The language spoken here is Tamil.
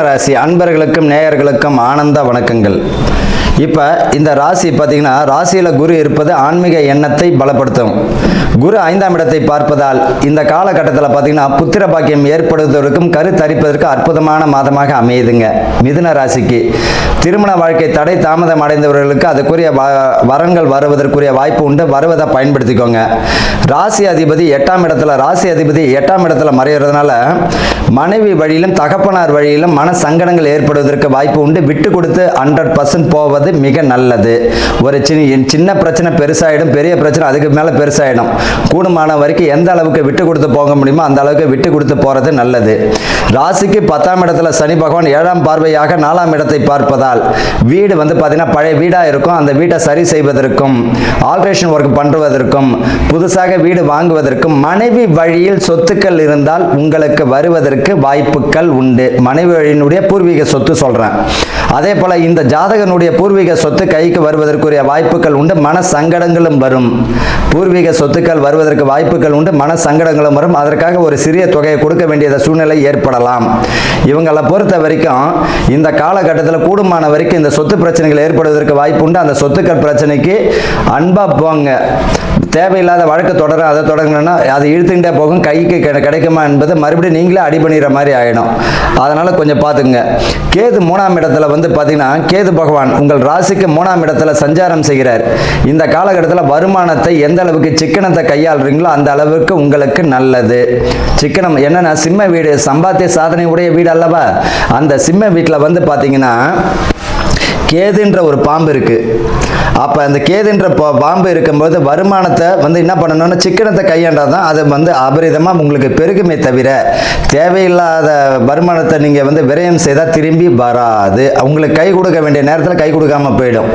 ராசி அன்பர்களுக்கும் நேயர்களுக்கும் ஆனந்த வணக்கங்கள். இப்போ இந்த ராசி பார்த்தீங்கன்னா, ராசியில் குரு இருப்பது ஆன்மீக எண்ணத்தை பலப்படுத்தும். குரு 5ஆம் இடத்தை பார்ப்பதால் இந்த காலகட்டத்தில் பார்த்தீங்கன்னா புத்திர பாக்கியம் ஏற்படுவதற்கும் கருத்தரிப்பதற்கு அற்புதமான மாதமாக அமையுதுங்க. மிதுன ராசிக்கு திருமண வாழ்க்கை தடை தாமதம் அடைந்தவர்களுக்கு அதுக்குரிய வரன்கள் வருவதற்குரிய வாய்ப்பு உண்டு. வருவதை பயன்படுத்திக்கோங்க. ராசி அதிபதி 8ஆம் இடத்துல மறைகிறதுனால மனைவி வழியிலும் தகப்பனார் வழியிலும் மன சங்கடங்கள் ஏற்படுவதற்கு வாய்ப்பு உண்டு. விட்டு கொடுத்து 100% போவது மிக நல்லது. ஒரு சின்ன பிரச்சனை பெருசாயிடும், பெரிய பிரச்சனை அதுக்கு மேல பெருசாயிடும். கூடுமான வரைக்கும் எந்த அளவுக்கு விட்டு கொடுத்து போக முடியுமோ அந்த அளவுக்கு விட்டு கொடுத்து போறது நல்லது. ராசிக்கு 10ஆம் இடத்துல சனி பகவான் 7ஆம் பார்வையாக 4ஆம் இடத்தை பார்ப்பதால் வீடு பார்த்தீங்கன்னா பழைய வீடா இருக்கும். அந்த வீட்டை சரி செய்வதற்கும் ஆல்ட்ரேஷன் ஒர்க் பண்ணுவதற்கும் புதுசாக வீடு வாங்குவதற்கும் மனைவி வழியில் சொத்துக்கள் இருந்தால் உங்களுக்கு வருவதற்கு வாய்ப்புகள் உண்டு. மனைவி வழியினுடைய பூர்வீக சொத்து சொல்றேன். அதே போல இந்த ஜாதகனுடைய பூர்வீக சொத்து கைக்கு வருவதற்குரிய வாய்ப்புகள் உண்டு. மன சங்கடங்களும் வரும். பூர்வீக சொத்துக்கள் வருவதற்கு வாய்ப்புகள் உண்டு. மன சங்கடங்களும் வரும். அதற்காக ஒரு சிறிய தொகையை கொடுக்க வேண்டிய சூழ்நிலை ஏற்படலாம். இவங்களை பொறுத்த வரைக்கும் இந்த காலகட்டத்தில் கூடுமான வரைக்கும் இந்த சொத்து பிரச்சனைகள் ஏற்படுவதற்கு வாய்ப்பு உண்டு. அந்த சொத்துக்கள் பிரச்சனைக்கு அன்பா போங்க. தேவையில்லாத வழக்கு தொடரும். அதை தொடங்கினா அது இழுத்துக்கிட்டே போகும். கைக்கு கிடைக்குமா என்பது மறுபடியும் நீங்களே அடி பண்ணிடுற மாதிரி ஆகிடும். அதனால கொஞ்சம் பார்த்துங்க. கேது 3ஆம் இடத்துல பார்த்தீங்கன்னா கேது பகவான் உங்கள் ராசிக்கு 3ஆம் இடத்துல சஞ்சாரம் செய்கிறார். இந்த காலகட்டத்தில் வருமானத்தை எந்த அளவுக்கு சிக்கனத்தை கையாளுறீங்களோ அந்த அளவுக்கு உங்களுக்கு நல்லது. சிக்கனம் என்னன்னா சிம்ம வீடு, சம்பாத்திய சாதனை உடைய வீடு அல்லவா. அந்த சிம்ம வீட்டில் பார்த்தீங்கன்னா கேதுன்ற ஒரு பாம்பு இருக்கு. அப்போ அந்த கேதுன்ற பாம்பு இருக்கும்போது வருமானத்தை என்ன பண்ணணும்னா சிக்கனத்தை கையாண்டாதான் அது அபரிதமாக உங்களுக்கு பெருகுமே தவிர தேவையில்லாத வருமானத்தை நீங்கள் விரயம் செய்தால் திரும்பி வராது. உங்களுக்கு கை கொடுக்க வேண்டிய நேரத்தில் கை கொடுக்காம போயிடும்.